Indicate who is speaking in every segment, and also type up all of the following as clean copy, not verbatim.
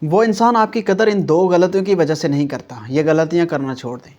Speaker 1: वो इंसान आपकी कदर इन दो गलतियों की वजह से नहीं करता। ये गलतियाँ करना छोड़ दें।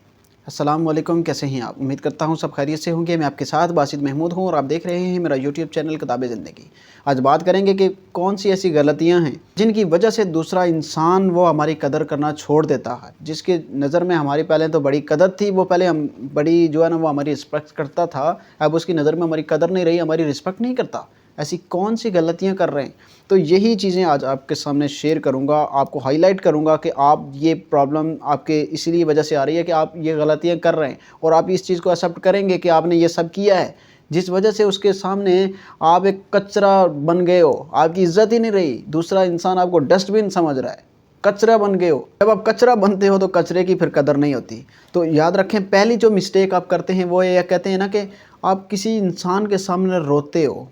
Speaker 1: अस्सलाम वालेकुम, कैसे हैं आप? उम्मीद करता हूँ सब खैरियत से होंगे। मैं आपके साथ बासित महमूद हूँ और आप देख रहे हैं मेरा यूट्यूब चैनल किताब ज़िंदगी। आज बात करेंगे कि कौन सी ऐसी गलतियाँ हैं जिनकी वजह से दूसरा इंसान वो हमारी कदर करना छोड़ देता है। जिसकी नज़र में हमारी पहले तो बड़ी कदर थी, वो पहले हम बड़ी जो है ना वो हमारी रिस्पेक्ट करता था, अब उसकी नज़र में हमारी कदर नहीं रही, हमारी रिस्पेक्ट नहीं करता। ऐसी कौन सी गलतियाँ कर रहे हैं? तो यही चीज़ें आज आपके सामने शेयर करूँगा, आपको हाईलाइट करूँगा कि आप ये प्रॉब्लम आपके इसलिए वजह से आ रही है कि आप ये गलतियाँ कर रहे हैं और आप इस चीज़ को एक्सेप्ट करेंगे कि आपने ये सब किया है, जिस वजह से उसके सामने आप एक कचरा बन गए हो, आपकी इज़्ज़त ही नहीं रही, दूसरा इंसान आपको डस्टबिन समझ रहा है, कचरा बन गए हो। जब आप कचरा बनते हो तो कचरे की फिर कदर नहीं होती। तो याद रखें, पहली जो मिस्टेक आप करते हैं वो ये कहते हैं ना कि आप किसी इंसान के सामने रोते हो।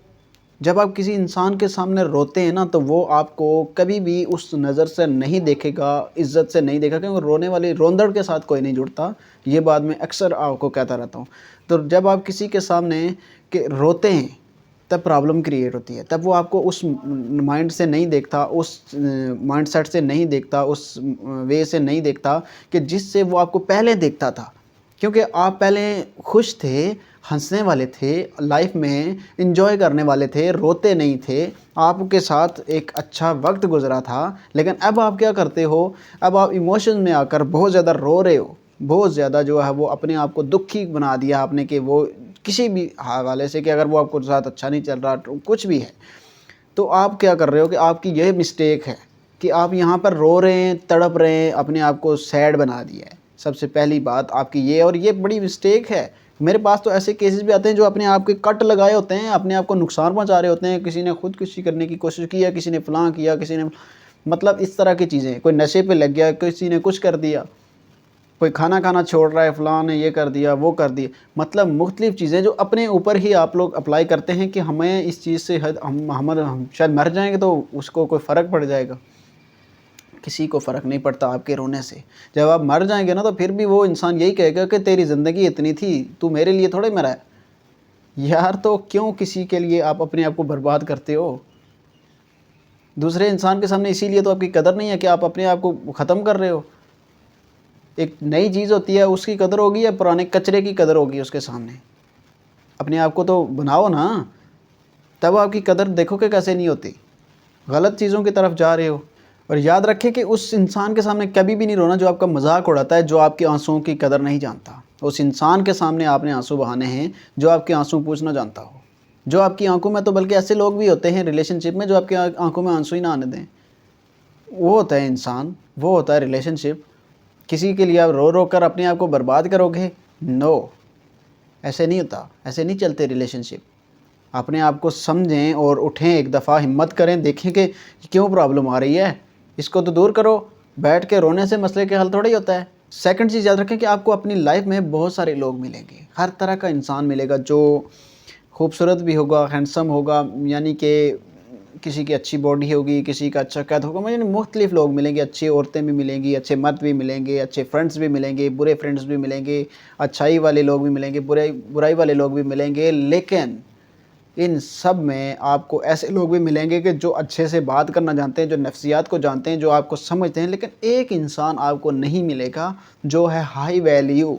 Speaker 1: जब आप किसी इंसान के सामने रोते हैं ना, तो वो आपको कभी भी उस नज़र से नहीं देखेगा, इज़्ज़त से नहीं देखेगा, क्योंकि रोने वाली रोंदड़ के साथ कोई नहीं जुड़ता। ये बात मैं अक्सर आपको कहता रहता हूँ। तो जब आप किसी के सामने के रोते हैं तब प्रॉब्लम क्रिएट होती है, तब वो आपको उस माइंड से नहीं देखता, उस माइंडसेट से नहीं देखता, उस वे से नहीं देखता कि जिससे वो आपको पहले देखता था। क्योंकि आप पहले खुश थे, हंसने वाले थे, लाइफ में एंजॉय करने वाले थे, रोते नहीं थे, आपके साथ एक अच्छा वक्त गुजरा था। लेकिन अब आप क्या करते हो, अब आप इमोशन में आकर बहुत ज़्यादा रो रहे हो, बहुत ज़्यादा जो है वो अपने आप को दुखी बना दिया आपने कि वो किसी भी हवाले से, कि अगर वो आपको साथ अच्छा नहीं चल रहा, तो कुछ भी है, तो आप क्या कर रहे हो कि आपकी यह मिस्टेक है कि आप यहाँ पर रो रहे हैं, तड़प रहे हैं, अपने आप को सैड बना दिया है। सबसे पहली बात आपकी ये, और ये बड़ी मिस्टेक है। मेरे पास तो ऐसे केसेस भी आते हैं जो अपने आप के कट लगाए होते हैं, अपने आप को नुकसान पहुंचा रहे होते हैं। किसी ने खुदकुशी करने की कोशिश की है, किसी ने फलां किया, किसी ने मतलब इस तरह की चीज़ें, कोई नशे पे लग गया, किसी ने कुछ कर दिया, कोई खाना खाना छोड़ रहा है, फ़लाँ ने ये कर दिया, वो कर दिया। मतलब मुख्तलिफ़ चीज़ें जो अपने ऊपर ही आप लोग अप्लाई करते हैं कि हमें इस चीज़ से हम शायद मर जाएँगे तो उसको कोई फ़र्क पड़ जाएगा। किसी को फ़र्क नहीं पड़ता आपके रोने से। जब आप मर जाएँगे ना, तो फिर भी वो इंसान यही कहेगा कि तेरी ज़िंदगी इतनी थी, तू मेरे लिए थोड़े मरा है। यार, तो क्यों किसी के लिए आप अपने आप को बर्बाद करते हो? दूसरे इंसान के सामने इसीलिए तो आपकी कदर नहीं है कि आप अपने आप को ख़त्म कर रहे हो। एक नई चीज़ होती है, उसकी कदर होगी, या पुराने कचरे की कदर होगी उसके सामने? अपने आप को तो बनाओ ना, तब आपकी कदर देखो कि कैसे नहीं होती। गलत चीज़ों की तरफ जा रहे हो। और याद रखें कि उस इंसान के सामने कभी भी नहीं रोना जो आपका मजाक उड़ाता है, जो आपके आंसुओं की कदर नहीं जानता। उस इंसान के सामने आपने आंसू बहाने हैं जो आपके आंसू पूछना जानता हो, जो आपकी आंखों में, तो बल्कि ऐसे लोग भी होते हैं रिलेशनशिप में जो आपकी आंखों में आंसू ही ना आने दें। वो होता है इंसान, वो होता है रिलेशनशिप। किसी के लिए आप रो रो कर अपने आप को बर्बाद करोगे? नो, ऐसे नहीं होता, ऐसे नहीं चलते रिलेशनशिप। अपने आप को समझें और उठें, एक दफ़ा हिम्मत करें, देखें कि क्यों प्रॉब्लम आ रही है, इसको तो दूर करो। बैठ के रोने से मसले के हल थोड़ा ही होता है। सेकंड चीज़ याद रखें कि आपको अपनी लाइफ में बहुत सारे लोग मिलेंगे, हर तरह का इंसान मिलेगा, जो खूबसूरत भी होगा, हैंडसम होगा, यानी कि किसी की अच्छी बॉडी होगी, किसी का अच्छा कद होगा, यानी मुख्तलिफ़ लोग मिलेंगे। अच्छी औरतें भी मिलेंगी, अच्छे मर्द भी मिलेंगे, अच्छे फ्रेंड्स भी मिलेंगे, बुरे फ्रेंड्स भी मिलेंगे, अच्छाई वाले लोग भी मिलेंगे, बुराई वाले लोग भी मिलेंगे। लेकिन इन सब में आपको ऐसे लोग भी मिलेंगे कि जो अच्छे से बात करना जानते हैं, जो नफ्सियात को जानते हैं, जो आपको समझते हैं। लेकिन एक इंसान आपको नहीं मिलेगा जो है हाई वैल्यू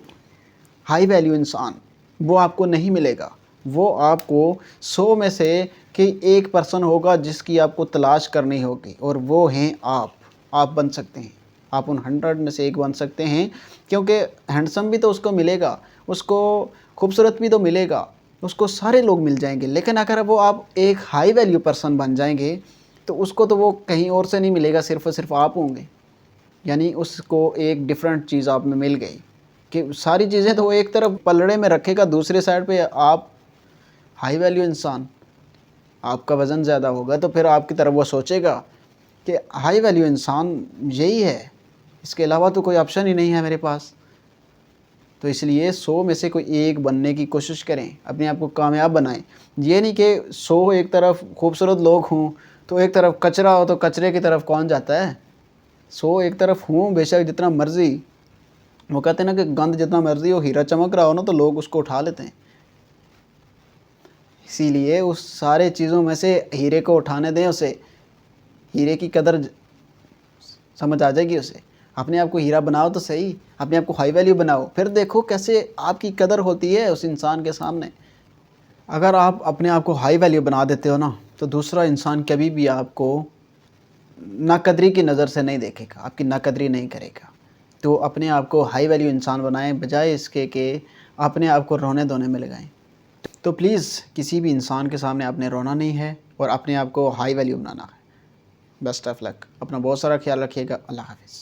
Speaker 1: इंसान, वो आपको नहीं मिलेगा। वो आपको 100 में से कि 1 पर्सन होगा जिसकी आपको तलाश करनी होगी, और वो हैं आप। आप बन सकते हैं, आप उन 100 में से एक बन सकते हैं, क्योंकि हैंडसम भी तो उसको मिलेगा, उसको खूबसूरत भी तो मिलेगा, उसको सारे लोग मिल जाएंगे। लेकिन अगर वो आप एक हाई वैल्यू पर्सन बन जाएंगे तो उसको तो वो कहीं और से नहीं मिलेगा, सिर्फ़ और सिर्फ आप होंगे। यानी उसको एक डिफरेंट चीज़ आप में मिल गई कि सारी चीज़ें तो वो एक तरफ पलड़े में रखेगा, दूसरे साइड पे आप हाई वैल्यू इंसान, आपका वज़न ज़्यादा होगा, तो फिर आपकी तरफ वो सोचेगा कि हाई वैल्यू इंसान यही है, इसके अलावा तो कोई ऑप्शन ही नहीं है मेरे पास। तो इसलिए 100 में से कोई एक बनने की कोशिश करें, अपने आप को कामयाब बनाएं। ये नहीं कि 100 एक तरफ खूबसूरत लोग हों तो एक तरफ कचरा हो, तो कचरे की तरफ कौन जाता है? 100 एक तरफ हों, बेशक जितना मर्ज़ी, वो कहते हैं ना कि गंद जितना मर्ज़ी हो, हीरा चमक रहा हो ना, तो लोग उसको उठा लेते हैं। इसीलिए उस सारे चीज़ों में से हीरे को उठाने दें, उसे हीरे की कदर سمجھ آ جائے گی اسے. اپنے آپ کو ہیرا بناؤ تو صحیح, اپنے آپ کو ہائی ویلیو بناؤ, پھر دیکھو کیسے آپ کی قدر ہوتی ہے اس انسان کے سامنے. اگر آپ اپنے آپ کو ہائی ویلیو بنا دیتے ہو نا, تو دوسرا انسان کبھی بھی آپ کو ناقدری کی نظر سے نہیں دیکھے گا, آپ کی ناقدری نہیں کرے گا. تو اپنے آپ کو ہائی ویلیو انسان بنائیں, بجائے اس کے کہ اپنے آپ کو رونے دھونے میں لگائیں. تو پلیز کسی بھی انسان کے سامنے آپ نے رونا نہیں ہے اور اپنے آپ کو ہائی ویلیو بنانا ہے. بیسٹ آف لک. اپنا بہت سارا خیال رکھیے گا. اللہ حافظ.